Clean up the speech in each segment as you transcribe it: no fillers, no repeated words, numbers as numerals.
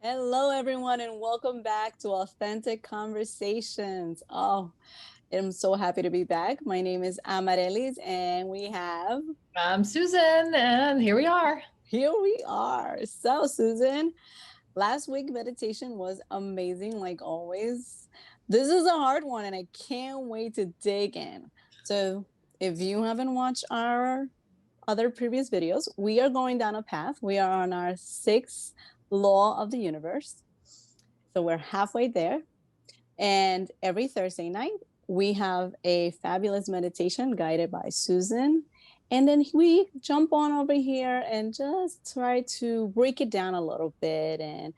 Hello, everyone, and welcome back to Authentic Conversations. Oh, I'm so happy to be back. My name is Amarelis, and I'm Susan, and here we are. here we are. So, Susan, last week meditation was amazing, like always. This is a hard one, and I can't wait to dig in. So, if you haven't watched our other previous videos, we are going down a path. We are on our sixth law of the universe. So, we're halfway there. And every Thursday night, we have a fabulous meditation guided by Susan. And then we jump on over here and just try to break it down a little bit and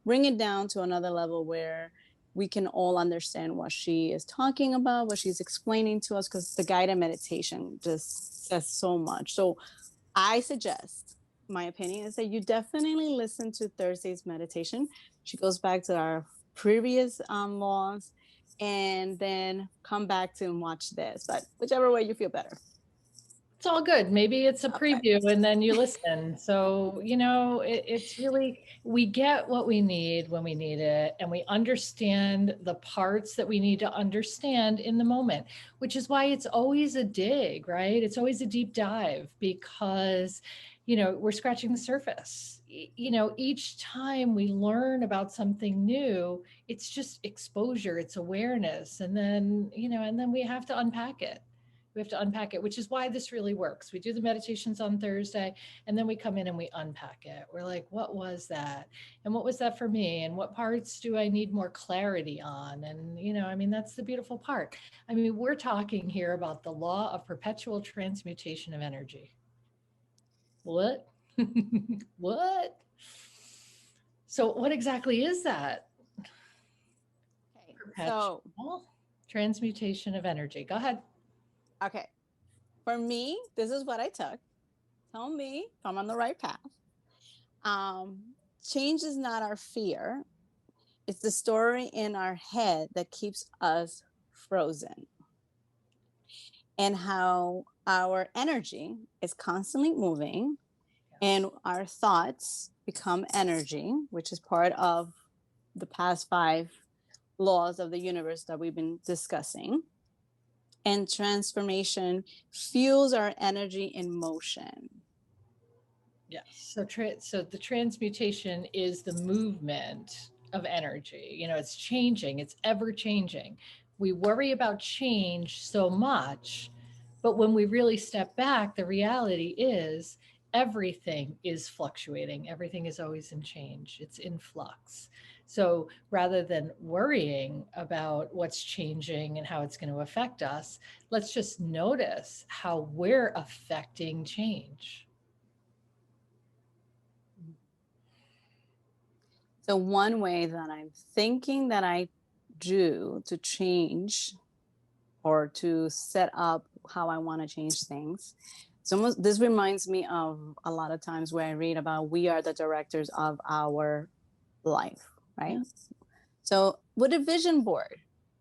bring it down to another level where we can all understand what she is talking about, what she's explaining to us, because the guided meditation just says so much. So I suggest, my opinion is that you definitely listen to Thursday's meditation. She goes back to our previous laws and then come back to and watch this, but whichever way you feel better. It's all good. Maybe it's a Okay. preview and then you listen. So, it's really, we get what we need when we need it, and we understand the parts that we need to understand in the moment, which is why it's always a dig, right? It's always a deep dive because, we're scratching the surface. Each time we learn about something new, it's just exposure, it's awareness. And then we have to unpack it. We have to unpack it, which is why this really works. We do the meditations on Thursday, and then we come in and we unpack it. We're like, what was that? And what was that for me? And what parts do I need more clarity on? And, that's the beautiful part. I mean, we're talking here about the law of perpetual transmutation of energy. What? What? So, what exactly is that? Okay. So, Perpetual transmutation of energy. Go ahead. okay. For me, this is what I took. Tell me if I'm on the right path. Change is not our fear. It's the story in our head that keeps us frozen, and how our energy is constantly moving and Yes. our thoughts become energy, which is part of the past five laws of the universe that we've been discussing. And transformation fuels our energy in motion. Yes. So the transmutation is the movement of energy. It's changing, it's ever changing. We worry about change so much, but when we really step back, the reality is everything is fluctuating. Everything is always in change. It's in flux. So rather than worrying about what's changing and how it's going to affect us, let's just notice how we're affecting change. So, one way that I'm thinking that I do to change or to set up how I want to change things. So almost, this reminds me of a lot of times where I read about we are the directors of our life, right? Yeah. So would a vision board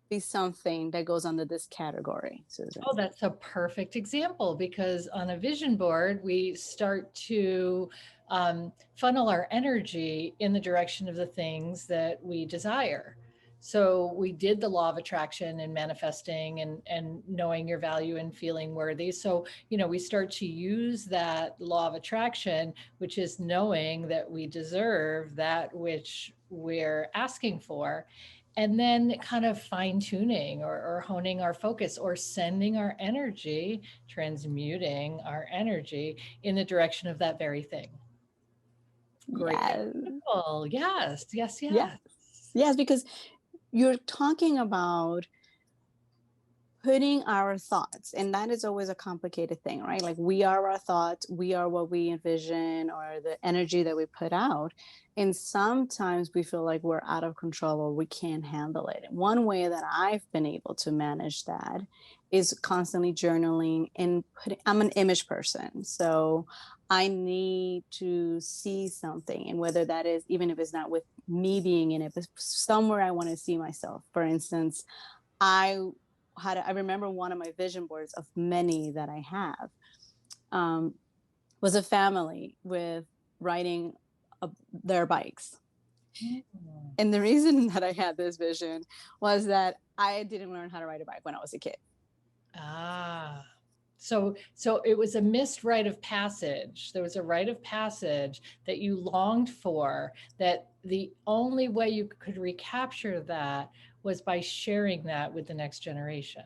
be something that goes under this category, Susan? Oh, that's a perfect example because on a vision board, we start to funnel our energy in the direction of the things that we desire. So we did the law of attraction and manifesting and knowing your value and feeling worthy. So, we start to use that law of attraction, which is knowing that we deserve that which we're asking for, and then kind of fine tuning or honing our focus or sending our energy, transmuting our energy in the direction of that very thing. Great Yes. example. Yes, yes, Yes. yes. Yes, because you're talking about putting our thoughts, and that is always a complicated thing, right? Like we are our thoughts, we are what we envision or the energy that we put out, and sometimes we feel like we're out of control or we can't handle it. One way that I've been able to manage that is constantly journaling and putting, I'm an image person, so I need to see something, and whether that is, even if it's not with me being in it, but somewhere I want to see myself. For instance, I I remember one of my vision boards of many that I have, was a family with riding their bikes. Mm. And the reason that I had this vision was that I didn't learn how to ride a bike when I was a kid. Ah. So it was a missed rite of passage. There was a rite of passage that you longed for, that the only way you could recapture that was by sharing that with the next generation.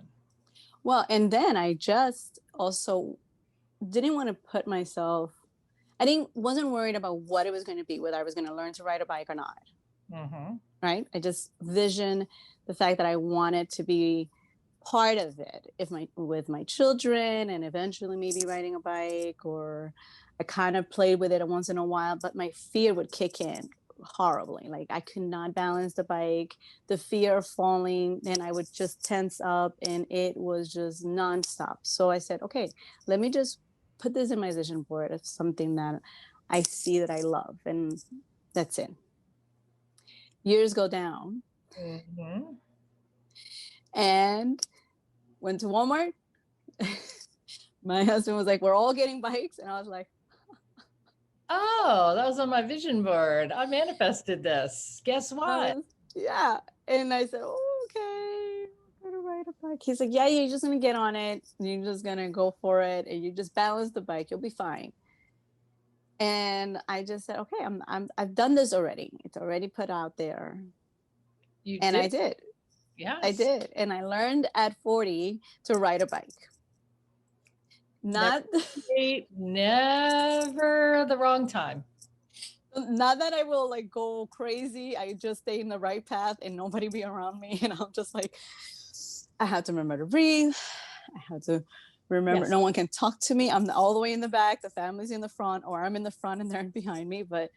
Well, and then I just also didn't want to put myself, I didn't wasn't worried about what it was going to be, whether I was going to learn to ride a bike or not. Mhm. Right? I just vision the fact that I wanted to be part of it, if my with my children, and eventually maybe riding a bike, or I kind of played with it once in a while, but my fear would kick in horribly. Like I could not balance the bike, the fear of falling, and I would just tense up, and it was just nonstop. So I said, okay, let me just put this in my vision board as something that I see that I love, and that's it. Years go down, Mhm. and went to Walmart. My husband was like, "We're all getting bikes," and I was like, Oh, that was on my vision board. I manifested this. Guess I what? was, "Yeah," and I said, oh, "Okay, I'm gonna ride a bike." He's like, "Yeah, you're just gonna get on it. You're just gonna go for it, and you just balance the bike. You'll be fine." And I just said, "Okay, I've done this already. It's already put out there," You and did. I did. I Yes. did, and I learned at 40 to ride a bike. Never Not late, never the wrong time. not that I will like go crazy. I just stay in the right path and nobody be around me. And I'm just like, I have to remember to breathe. I have to remember Yes. no one can talk to me. I'm all the way in the back. The family's in the front, or I'm in the front and they're behind me. But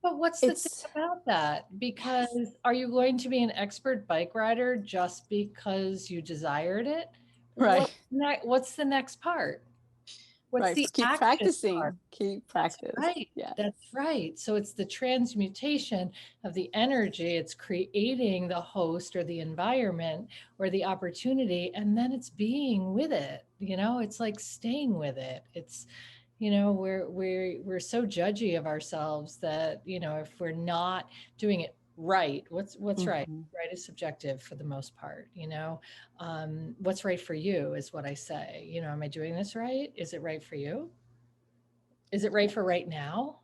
But what's the thing it's about that? yes, Because are you going to be an expert bike rider just because you desired it? right, What's the next part? What's right. the Keep action part? practicing. Keep That's practice. right. Yes. That's right. So it's the transmutation of the energy. It's creating the host or the environment or the opportunity, and then it's being with it. It's like staying with it. It's we're so judgy of ourselves that if we're not doing it right, what's right? Mm-hmm. Right is subjective for the most part. What's right for you is what I say. Am I doing this right? Is it right for you? Is it right Yep. for right now?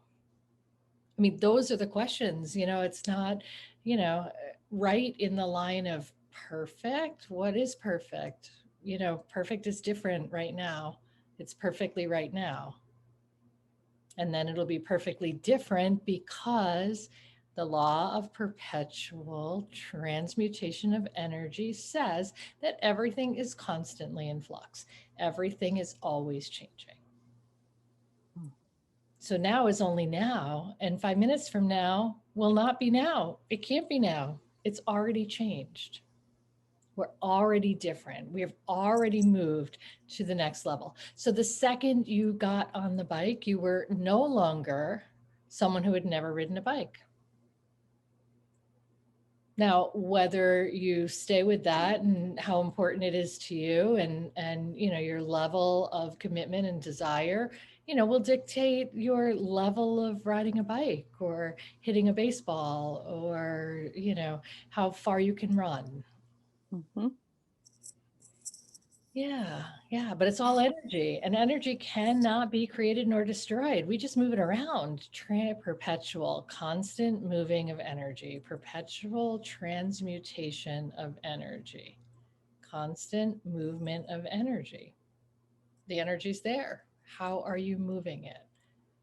I mean, those are the questions. It's not, you know, right in the line of perfect. What is perfect? Perfect is different right now. It's perfectly right now. And then it'll be perfectly different because the law of perpetual transmutation of energy says that everything is constantly in flux, everything is always changing. So now is only now, and 5 minutes from now will not be now. It can't be now. It's already changed. We're already different. We have already moved to the next level. So the second you got on the bike, you were no longer someone who had never ridden a bike. Now, whether you stay with that and how important it is to you, and your level of commitment and desire, will dictate your level of riding a bike or hitting a baseball, or how far you can run. Mm-hmm. Yeah, yeah, but it's all energy, and energy cannot be created nor destroyed. We just move it around. Perpetual, constant moving of energy, perpetual transmutation of energy, constant movement of energy. The energy's there. How are you moving it?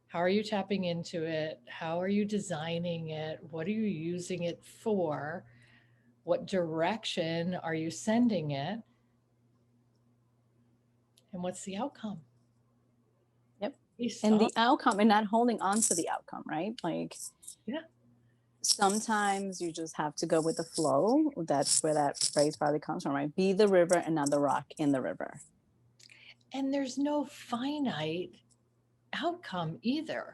How are you tapping into it? How are you designing it? What are you using it for? What direction are you sending it? And what's the outcome? Yep. Based And on, the outcome, and not holding on to the outcome, right? Like yeah. sometimes you just have to go with the flow. That's where that phrase probably comes from, right? Be the river and not the rock in the river. And there's no finite outcome either.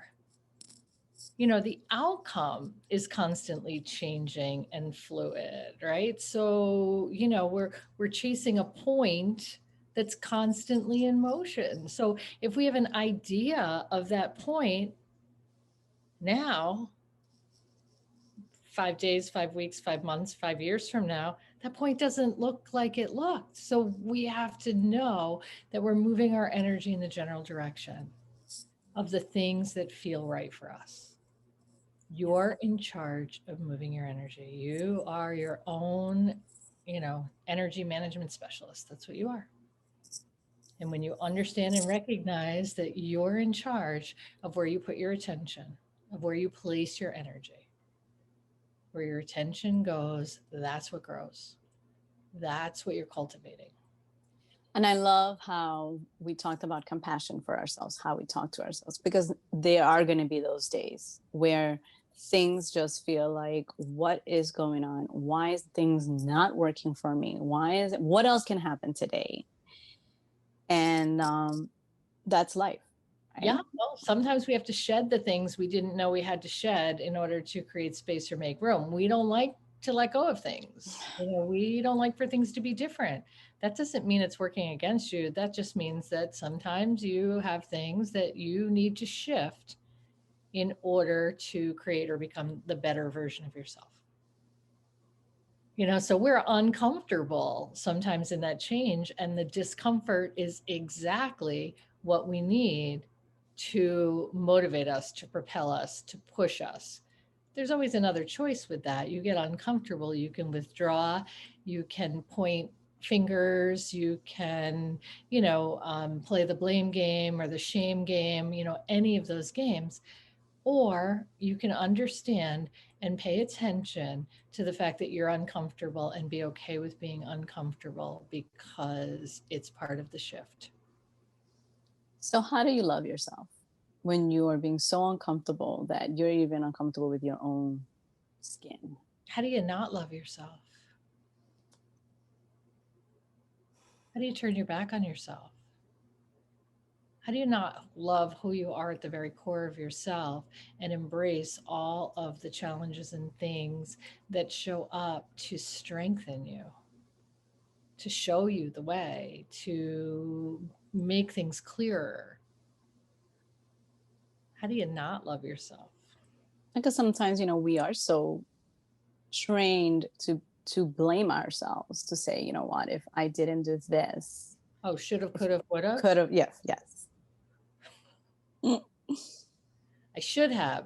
The outcome is constantly changing and fluid, right? So, we're chasing a point that's constantly in motion. So, if we have an idea of that point, Now, 5 days, 5 weeks, 5 months, 5 years from now, that point doesn't look like it looked. So we have to know that we're moving our energy in the general direction of the things that feel right for us. You're in charge of moving your energy. You are your own, energy management specialist. That's what you are. And when you understand and recognize that you're in charge of where you put your attention, of where you place your energy, where your attention goes, that's what grows. That's what you're cultivating. And I love how we talked about compassion for ourselves, how we talk to ourselves, because there are going to be those days where things just feel like, what is going on? Why is things not working for me? What else can happen today? And that's life, Yeah, right? well, sometimes we have to shed the things we didn't know we had to shed in order to create space or make room. We don't like to let go of things. We don't like for things to be different. That doesn't mean it's working against you. That just means that sometimes you have things that you need to shift in order to create or become the better version of yourself. So we're uncomfortable sometimes in that change, and the discomfort is exactly what we need to motivate us, to propel us, to push us. There's always another choice with that. You get uncomfortable, you can withdraw, you can point fingers, you can, play the blame game or the shame game, any of those games. Or you can understand and pay attention to the fact that you're uncomfortable and be okay with being uncomfortable because it's part of the shift. So, how do you love yourself when you are being so uncomfortable that you're even uncomfortable with your own skin? How do you not love yourself? How do you turn your back on yourself? How do you not love who you are at the very core of yourself and embrace all of the challenges and things that show up to strengthen you, to show you the way, to make things clearer? How do you not love yourself? Because sometimes, we are so trained to blame ourselves, to say, you know what, if I didn't do this, Oh, should have, could have, would have. could have, yes. I should have.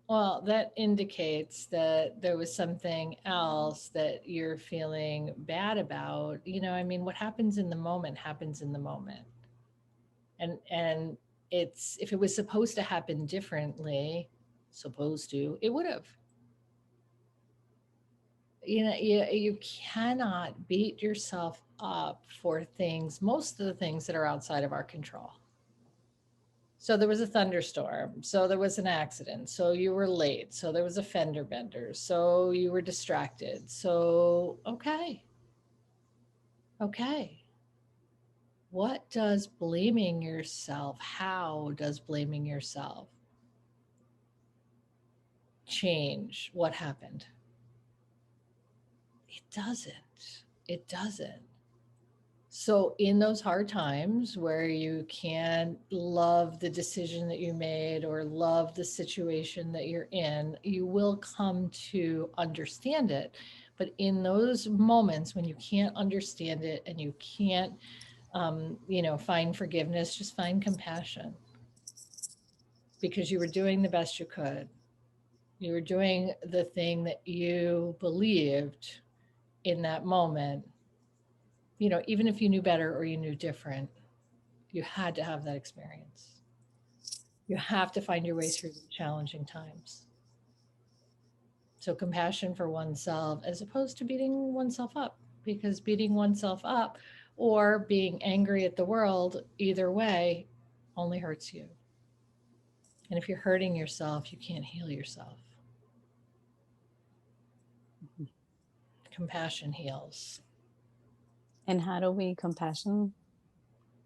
Well, that indicates that there was something else that you're feeling bad about. What happens in the moment happens in the moment. And it's, if it was supposed to happen differently, supposed to, it would have. You cannot beat yourself up for things, most of the things that are outside of our control. So there was a thunderstorm, so there was an accident, so you were late, so there was a fender bender, so you were distracted. So okay, what does blaming yourself, how does blaming yourself change what happened? It doesn't. So, in those hard times where you can't love the decision that you made or love the situation that you're in, you will come to understand it. But in those moments when you can't understand it and you can't, find forgiveness, just find compassion, because you were doing the best you could. You were doing the thing that you believed in that moment. Even if you knew better or you knew different, you had to have that experience. You have to find your way through the challenging times. So, compassion for oneself as opposed to beating oneself up, because beating oneself up or being angry at the world, either way, only hurts you. And if you're hurting yourself, you can't heal yourself. Compassion heals. And how do we compassion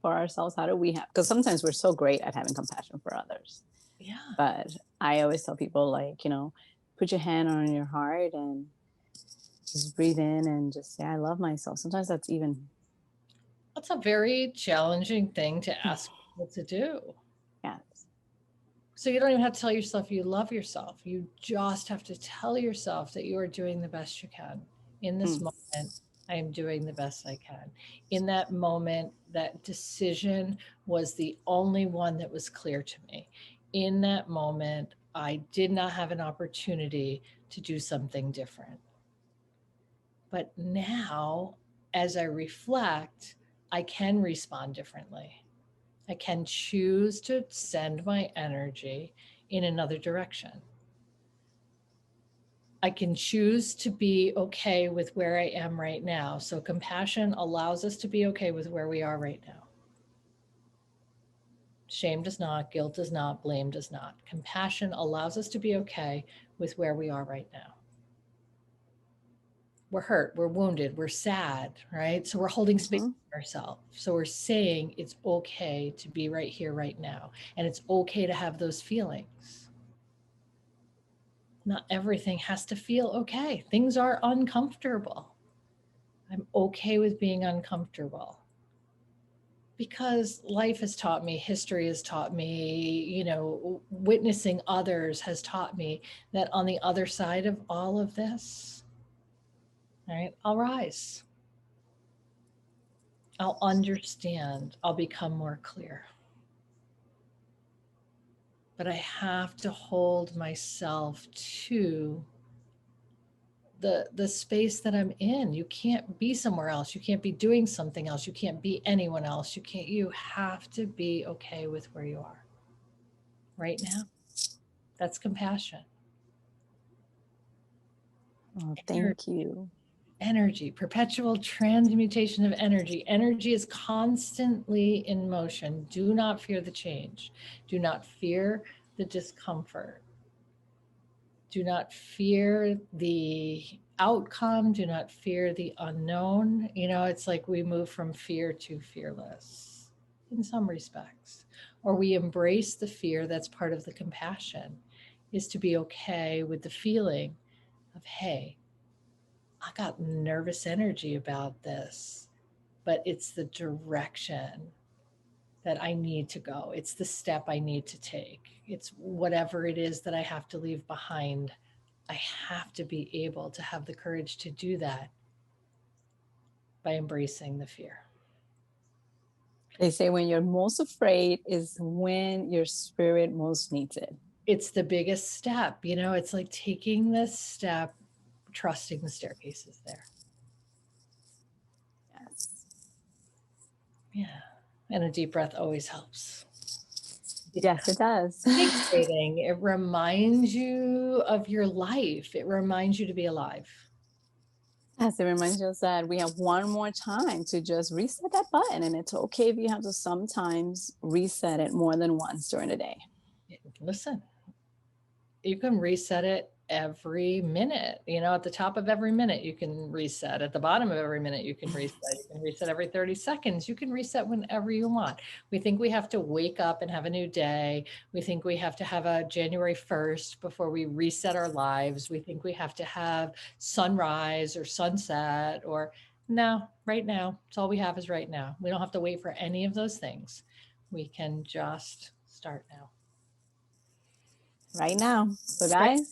for ourselves? How do we have, because sometimes we're so great at having compassion for others, Yeah. but I always tell people, like, put your hand on your heart and just breathe in and just say, I love myself. Sometimes that's even, That's a very challenging thing to ask people to do. yes. So you don't even have to tell yourself you love yourself. You just have to tell yourself that you are doing the best you can. In this Mm. moment, I am doing the best I can. In that moment, that decision was the only one that was clear to me. In that moment, I did not have an opportunity to do something different. But now, as I reflect, I can respond differently. I can choose to send my energy in another direction. I can choose to be okay with where I am right now. So, compassion allows us to be okay with where we are right now. Shame does not, guilt does not, blame does not. Compassion allows us to be okay with where we are right now. We're hurt, we're wounded, we're sad, right? So, we're holding space Mm-hmm. for ourselves. So, we're saying it's okay to be right here, right now. And it's okay to have those feelings. Not everything has to feel okay. Things are uncomfortable. I'm okay with being uncomfortable because life has taught me, history has taught me, witnessing others has taught me that on the other side of all of this, right, I'll rise. I'll understand. I'll become more clear. But I have to hold myself to the space that I'm in. You can't be somewhere else. You can't be doing something else. You can't be anyone else. You have to be okay with where you are right now. That's compassion. Oh, Ener- thank you. Energy, perpetual transmutation of energy. Energy is constantly in motion. Do not fear the change. Do not fear the discomfort. Do not fear the outcome. Do not fear the unknown. It's like we move from fear to fearless in some respects, or we embrace the fear that's part of the compassion, is to be okay with the feeling of, hey, I got nervous energy about this, but it's the direction that I need to go. It's the step I need to take. It's whatever it is that I have to leave behind. I have to be able to have the courage to do that by embracing the fear. They say when you're most afraid is when your spirit most needs it. It's the biggest step, it's like taking this step, trusting the staircase is there. Yes. Yeah. And a deep breath always helps. Yes, it does. Invigorating. It reminds you of your life. It reminds you to be alive. Yes, it reminds us that we have one more time to just reset that button. And it's okay if you have to sometimes reset it more than once during the day. Listen, you can reset it every minute. At the top of every minute, you can reset. At the bottom of every minute, you can reset. You can reset every 30 seconds. You can reset whenever you want. We think we have to wake up and have a new day. We think we have to have a January 1st before we reset our lives. We think we have to have sunrise or sunset or no, right now. It's all we have is right now. We don't have to wait for any of those things. We can just start now. Right now. So, Right. guys,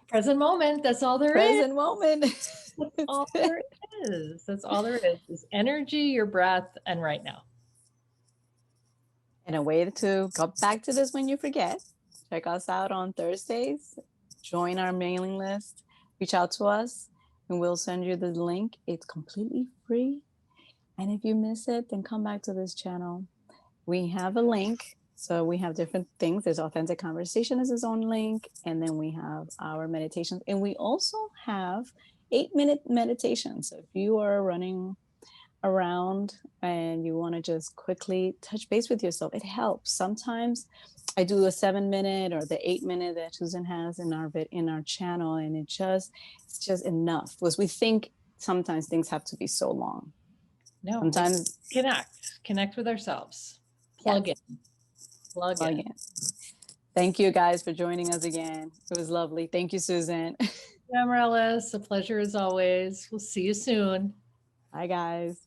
Present moment. That's all there is. present moment. That's all there is. That's all there is energy, your breath, and right now. And a way to go back to this when you forget. Check us out on Thursdays. Join our mailing list. Reach out to us, and we'll send you the link. It's completely free. And if you miss it, then come back to this channel. We have a link. So we have different things. There's Authentic Conversation as its own link. And then we have our meditations. And we also have 8-minute meditations. So if you are running around and you want to just quickly touch base with yourself, it helps. Sometimes I do a 7-minute or the 8-minute that Susan has in our channel, and it's just enough because we think sometimes things have to be so long. No, Sometimes connect with ourselves. yes, Plug in. Plug plug in. in. Thank you guys for joining us again. It was lovely. Thank you, Susan. Amaryllis, a pleasure as always. We'll see you soon. Bye, guys.